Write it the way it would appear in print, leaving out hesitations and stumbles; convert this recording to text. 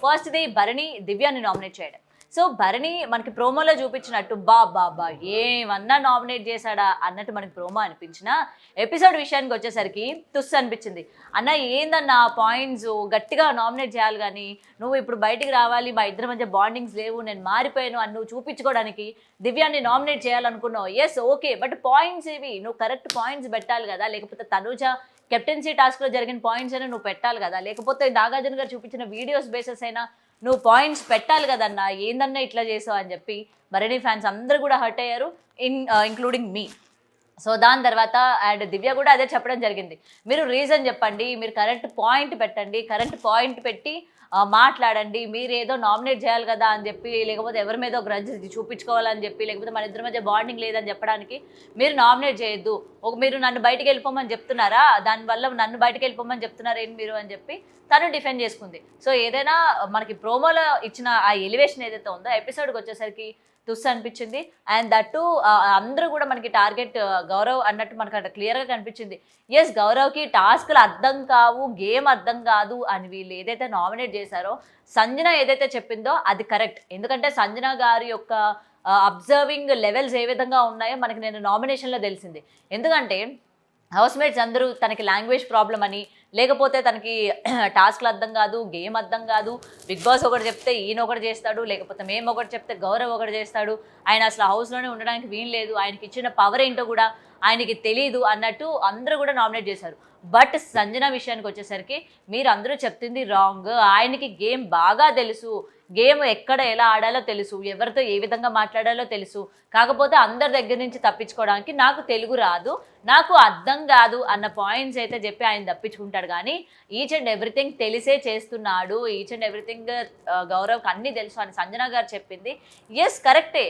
ఫస్ట్‌ది భరణి, దివ్యాని నామినేట్ చేయడం. సో, భరణి మనకి ప్రోమోలో చూపించినట్టు బాబ్బాబ్బా! ఏమన్నా నామినేట్ చేశాడా అన్నట్టు మనకి ప్రోమో అనిపించినా, ఎపిసోడ్ విషయానికొచ్చేసరికి తుస్సు అనిపించింది. అన్న ఏందన్నా పాయింట్స్ గట్టిగా నామినేట్ చేయాలి గానీ, నువ్వు ఇప్పుడు బయటికి రావాలి, మా ఇద్దరి మధ్య బాండింగ్స్ లేవు, నేను మారిపోయాను అని నువ్వు చూపించుకోవడానికి దివ్యాని నామినేట్ చేయాలనుకున్నావు. Yes okay. బట్ పాయింట్స్ ఇవి. నువ్వు కరెక్ట్ పాయింట్స్ పెట్టాలి కదా! లేకపోతే తనూజ కెప్టెన్సీ టాస్క్‌లో జరిగిన పాయింట్స్ అయినా నువ్వు పెట్టాలి కదా! లేకపోతే నాగార్జున గారు చూపించిన వీడియోస్ బేసెస్ అయినా నువ్వు పాయింట్స్ పెట్టాలి కదన్నా, ఏందన్నా ఇట్లా చేసావు అని చెప్పి భరణి ఫ్యాన్స్ అందరూ కూడా హర్ట్ అయ్యారు, ఇంక్లూడింగ్ మీ. సో దాని తర్వాత అండ్ దివ్య కూడా అదే చెప్పడం జరిగింది. మీరు రీజన్ చెప్పండి, మీరు కరెక్ట్ పాయింట్ పెట్టండి, కరెక్ట్ పాయింట్ పెట్టి మాట్లాడండి. మీరు ఏదో నామినేట్ చేయాలి కదా అని చెప్పి, లేకపోతే ఎవరి మీద గ్రడ్జ్ చూపించుకోవాలని చెప్పి, లేకపోతే మన ఇద్దరి మధ్య బాండింగ్ లేదని చెప్పడానికి మీరు నామినేట్ చేయొద్దు. మీరు నన్ను బయటికి వెళ్ళిపోమని చెప్తున్నారా, దానివల్ల నన్ను బయటికి వెళ్ళిపోమని చెప్తున్నారా ఏంటి మీరు అని చెప్పి తను డిఫెండ్ చేసుకుంది. సో ఏదైనా మనకి ప్రోమోలో ఇచ్చిన ఆ ఎలివేషన్ ఏదైతే ఉందో ఎపిసోడ్కి వచ్చేసరికి తుస్సు అనిపించింది. అండ్ దట్టు అందరూ కూడా మనకి టార్గెట్ గౌరవ్ అన్నట్టు మనకు అక్కడ క్లియర్గా కనిపించింది. ఎస్, గౌరవ్కి టాస్క్లు అర్థం కావు, గేమ్ అర్థం కాదు అని వీళ్ళు ఏదైతే నామినేట్ చేశారో, సంజన ఏదైతే చెప్పిందో అది కరెక్ట్. ఎందుకంటే సంజన గారి యొక్క అబ్జర్వింగ్ లెవెల్స్ ఏ విధంగా ఉన్నాయో మనకి నేను నామినేషన్లో తెలిసింది. ఎందుకంటే హౌస్మేట్స్ అందరూ తనకి లాంగ్వేజ్ ప్రాబ్లం అని, లేకపోతే తనకి టాస్క్లు అర్థం కాదు, గేమ్ అర్థం కాదు, బిగ్ బాస్ ఒకటి చెప్తే ఈయన ఒకటి చేస్తాడు, లేకపోతే మేము ఒకటి చెప్తే గౌరవ్ ఒకటి చేస్తాడు, ఆయన అసలు హౌస్లోనే ఉండడానికి వీలు లేదు, ఆయనకి ఇచ్చిన పవర్ ఏంటో కూడా ఆయనకి తెలీదు అన్నట్టు అందరూ కూడా నామినేట్ చేశారు. బట్ సంజన విషయానికి వచ్చేసరికి మీరు అందరూ చెప్తుంది రాంగ్. ఆయనకి గేమ్ బాగా తెలుసు, గేమ్ ఎక్కడ ఎలా ఆడాలో తెలుసు, ఎవరితో ఏ విధంగా మాట్లాడాలో తెలుసు. కాకపోతే అందరి దగ్గర నుంచి తప్పించుకోవడానికి నాకు తెలుగు రాదు, నాకు అర్థం కాదు అన్న పాయింట్స్ అయితే చెప్పి ఆయన తప్పించుకుంటాడు. కానీ ఈచ్ అండ్ ఎవ్రీథింగ్ తెలిసే చేస్తున్నాడు, ఈచ్ అండ్ ఎవ్రీథింగ్ గౌరవ్కి అన్నీ తెలుసు అని సంజన గారు చెప్పింది. ఎస్ కరెక్టే.